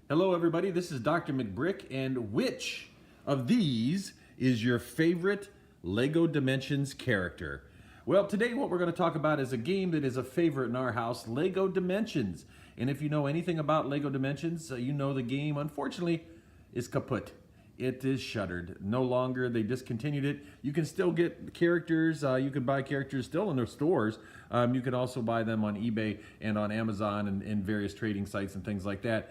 Hello everybody, this is Dr. McBrick, and which of these is your favorite LEGO Dimensions character? Well, today what we're going to talk about is a game that is a favorite in our house, LEGO Dimensions. And if you know anything about LEGO Dimensions, you know the game, unfortunately, is kaput. It is shuttered. No longer. They discontinued it. You can still get characters. You can buy characters still in their stores. You can also buy them on eBay and on Amazon and various trading sites and things like that.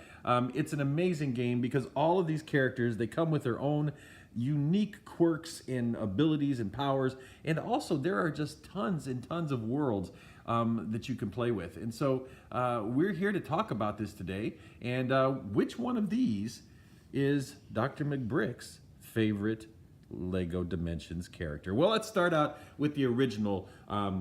It's an amazing game because all of these characters, they come with their own unique quirks and abilities and powers. And also there are just tons and tons of worlds that you can play with. And so we're here to talk about this today. And which one of these is Dr. McBrick's favorite LEGO Dimensions character? Well, let's start out with the original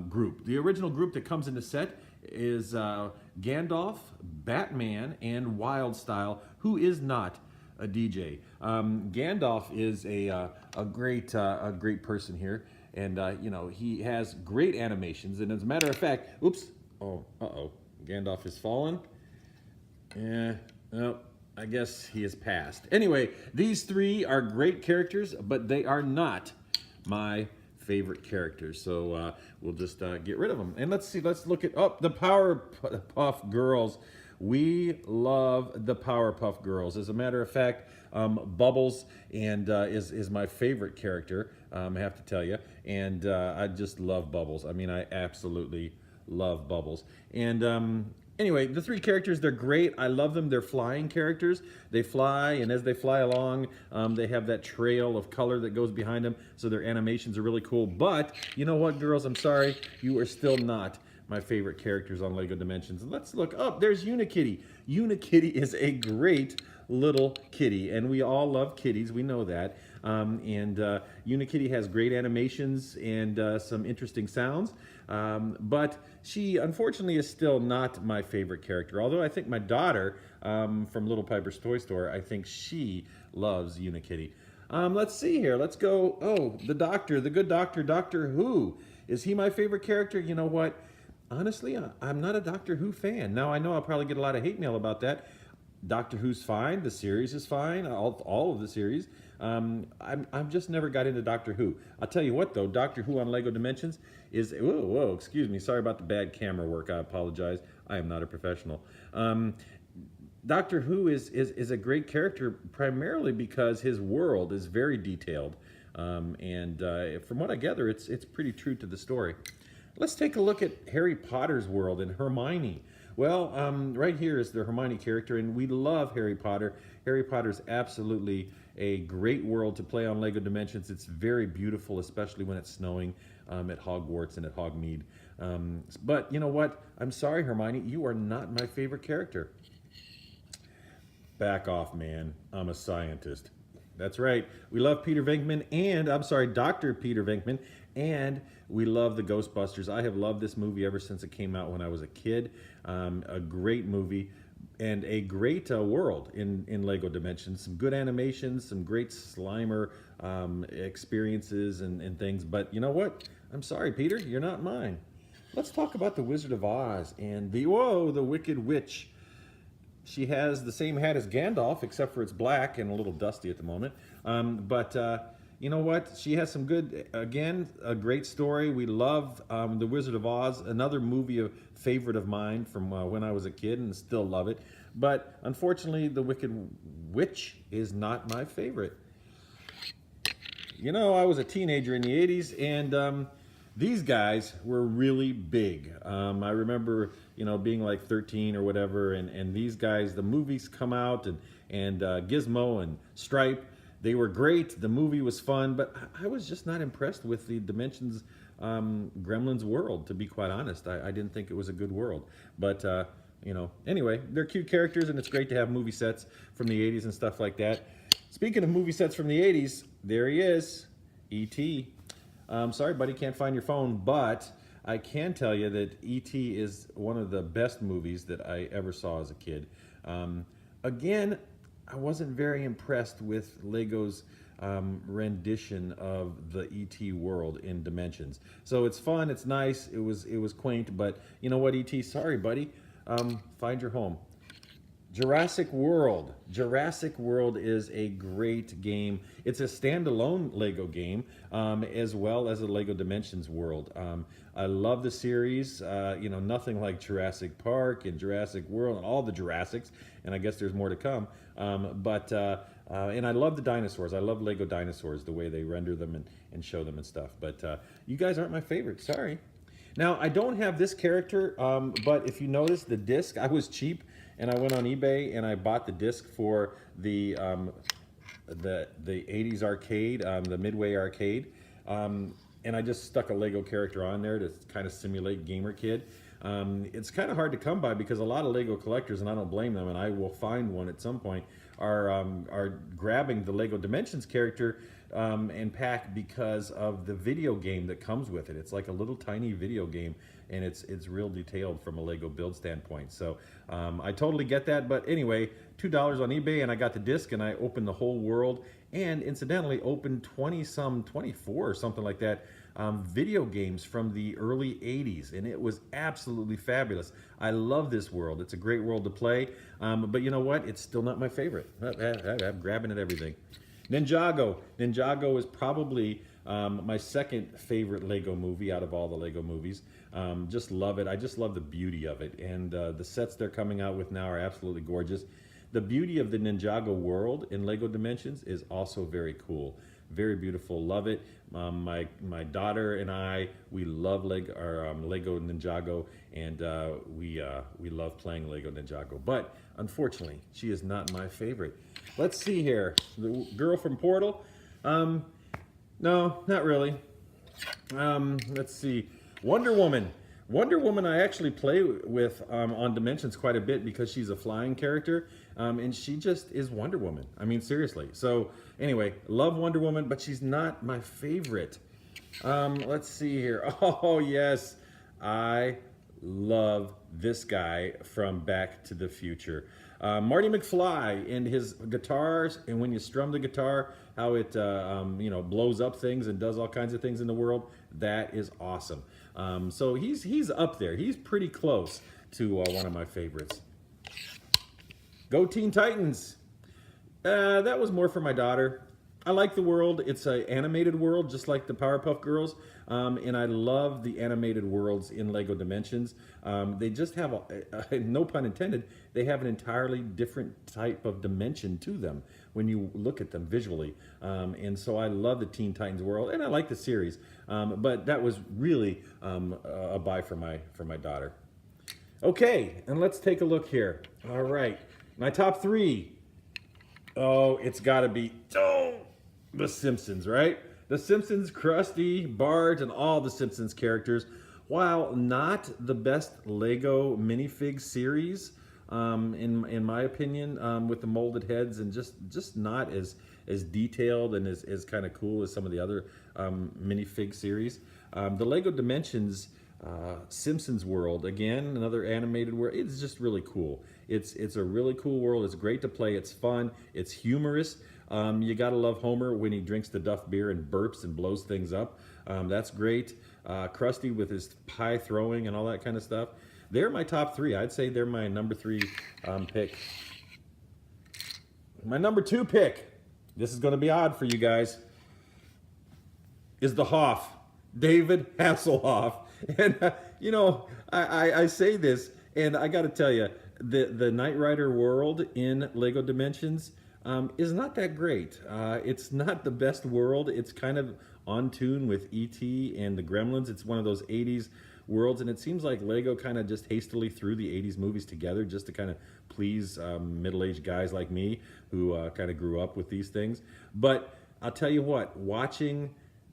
group. The original group that comes in the set is Gandalf, Batman, and Wildstyle, who is not a DJ. Gandalf is a great person here, and you know, he has great animations. And as a matter of fact, oops, Gandalf has fallen. Yeah, no. I guess he has passed. Anyway, these three are great characters, but they are not my favorite characters. So we'll just get rid of them. And let's see, let's look at, the Powerpuff Girls. We love the Powerpuff Girls. As a matter of fact, Bubbles is my favorite character, I have to tell you. And I just love Bubbles. I mean, I absolutely love Bubbles. And anyway, the three characters, they're great. I love them. They're flying characters. They fly, and as they fly along, they have that trail of color that goes behind them, so their animations are really cool. But you know what, girls? I'm sorry. You are still not my favorite characters on LEGO Dimensions. Let's look up. There's Unikitty. Unikitty is a great little kitty, and we all love kitties. We know that. Unikitty has great animations and some interesting sounds. But she, unfortunately, is still not my favorite character. Although I think my daughter from Little Piper's Toy Store, I think she loves Unikitty. Let's see here. Let's go. Oh, the Doctor, the good Doctor, Doctor Who. Is he my favorite character? You know what? Honestly, I'm not a Doctor Who fan. Now, I know I'll probably get a lot of hate mail about that. Doctor Who's fine. The series is fine. All of the series. I've just never got into Doctor Who. I'll tell you what, though, Doctor Who on LEGO Dimensions is, whoa, excuse me. Sorry about the bad camera work. I apologize. I am not a professional. Doctor Who is a great character primarily because his world is very detailed. From what I gather, it's pretty true to the story. Let's take a look at Harry Potter's world and Hermione. Well, right here is the Hermione character, and we love Harry Potter. Harry Potter's absolutely a great world to play on LEGO Dimensions. It's very beautiful, especially when it's snowing at Hogwarts and at Hogsmeade. But you know what? I'm sorry, Hermione, you are not my favorite character. Back off, man. I'm a scientist. That's right. We love Peter Venkman Dr. Peter Venkman, and we love the Ghostbusters. I have loved this movie ever since it came out when I was a kid. A great movie and a great world in LEGO Dimensions. Some good animations, some great Slimer experiences and things. But you know what? I'm sorry, Peter, you're not mine. Let's talk about the Wizard of Oz and the Wicked Witch. She has the same hat as Gandalf, except for it's black and a little dusty at the moment. You know what? She has some good, again, a great story. We love The Wizard of Oz, another movie, a favorite of mine from when I was a kid, and still love it. But unfortunately, the Wicked Witch is not my favorite. You know, I was a teenager in the 80s, and these guys were really big. I remember, you know, being like 13 or whatever, and these guys, the movies come out, and Gizmo and Stripe, they were great. The movie was fun, but I was just not impressed with the Dimensions Gremlins world, to be quite honest. I didn't think it was a good world. But, you know, anyway, they're cute characters, and it's great to have movie sets from the 80s and stuff like that. Speaking of movie sets from the 80s, there he is, E.T. Sorry, buddy, can't find your phone, but I can tell you that E.T. is one of the best movies that I ever saw as a kid. Again, I wasn't very impressed with LEGO's rendition of the E.T. world in Dimensions. So it's fun, it's nice, it was quaint, but you know what, E.T., sorry, buddy, find your home. Jurassic World. Jurassic World is a great game. It's a standalone Lego game, as well as a Lego Dimensions world. I love the series. You know, nothing like Jurassic Park and Jurassic World and all the Jurassics, and I guess there's more to come. And I love the dinosaurs. I love Lego dinosaurs, the way they render them and show them and stuff. But you guys aren't my favorite. Sorry. Now, I don't have this character, but if you notice the disc, I was cheap, and I went on eBay and I bought the disc for the 80s arcade, the Midway arcade, and I just stuck a Lego character on there to kind of simulate Gamer Kid. It's kind of hard to come by because a lot of Lego collectors, and I don't blame them, and I will find one at some point, are grabbing the Lego Dimensions character and pack because of the video game that comes with it. It's like a little tiny video game, and it's real detailed from a Lego build standpoint. So I totally get that. But anyway, $2 on eBay, and I got the disc, and I opened the whole world, and incidentally opened 24 or something like that video games from the early 80s, and it was absolutely fabulous. I love this world. It's a great world to play, but you know what? It's still not my favorite. I'm grabbing at everything. Ninjago. Ninjago is probably my second favorite Lego movie out of all the Lego movies. Just love it. I just love the beauty of it, and the sets they're coming out with now are absolutely gorgeous. The beauty of the Ninjago world in Lego Dimensions is also very cool. Very beautiful. Love it. My daughter and I, we love Lego Ninjago, and we love playing Lego Ninjago. But unfortunately, she is not my favorite. Let's see here. The girl from Portal. No, not really. Let's see. Wonder Woman. Wonder Woman I actually play with on Dimensions quite a bit because she's a flying character, and she just is Wonder Woman. I mean, seriously. So anyway, love Wonder Woman, but she's not my favorite. Let's see here. Oh, yes. I love this guy from Back to the Future. Marty McFly and his guitars, and when you strum the guitar, how it you know, blows up things and does all kinds of things in the world. That is awesome. So he's up there. He's pretty close to one of my favorites. Go Teen Titans. That was more for my daughter. I like the world. It's an animated world, just like the Powerpuff Girls, and I love the animated worlds in Lego Dimensions. They just have, no pun intended, they have an entirely different type of dimension to them when you look at them visually. And so I love the Teen Titans world, and I like the series. But that was really a buy for my daughter. Okay, and let's take a look here. All right, my top three. Oh, it's got to be The Simpsons, right? The Simpsons, Krusty, Bart, and all the Simpsons characters. While not the best Lego minifig series, in my opinion, with the molded heads and just not as detailed and as kind of cool as some of the other minifig series. The Lego Dimensions Simpsons world, again, another animated world. It's just really cool. It's a really cool world. It's great to play. It's fun. It's humorous. You gotta love Homer when he drinks the Duff beer and burps and blows things up. That's great. Krusty with his pie throwing and all that kind of stuff. They're my top three. I'd say they're my number three pick. My number two pick, this is gonna be odd for you guys, is the Hoff, David Hasselhoff. And you know, I say this, and I gotta tell you, the Knight Rider world in Lego Dimensions is not that great. It's not the best world. It's kind of on tune with E.T. and the Gremlins. It's one of those 80s worlds, and it seems like Lego kind of just hastily threw the 80s movies together just to kind of please middle-aged guys like me who kind of grew up with these things. But I'll tell you what, watching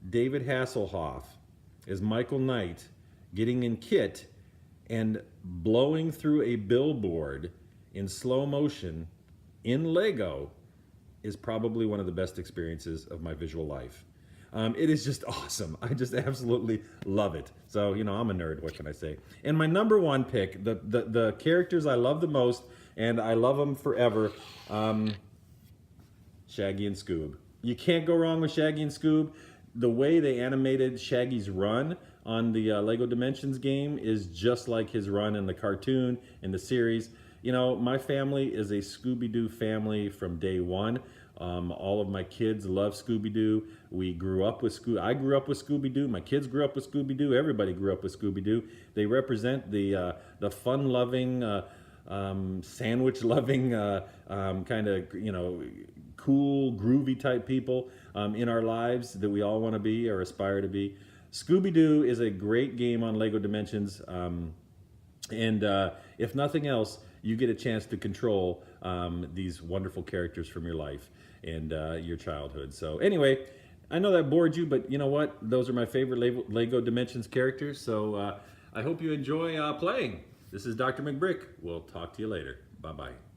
David Hasselhoff as Michael Knight getting in kit and blowing through a billboard in slow motion in Lego is probably one of the best experiences of my visual life. It is just awesome. I just absolutely love it. So, you know, I'm a nerd, what can I say? And my number one pick, the characters I love the most, and I love them forever, Shaggy and Scoob. You can't go wrong with Shaggy and Scoob. The way they animated Shaggy's run on the Lego Dimensions game is just like his run in the cartoon, in the series. You know, my family is a Scooby-Doo family from day one. All of my kids love Scooby-Doo. We grew up with I grew up with Scooby-Doo. My kids grew up with Scooby-Doo. Everybody grew up with Scooby-Doo. They represent the fun-loving, sandwich-loving, kind of, you know, cool, groovy type people in our lives that we all want to be or aspire to be. Scooby-Doo is a great game on Lego Dimensions. And if nothing else, you get a chance to control these wonderful characters from your life and your childhood. So anyway, I know that bored you, but you know what? Those are my favorite Lego Dimensions characters. So I hope you enjoy playing. This is Dr. McBrick. We'll talk to you later. Bye-bye.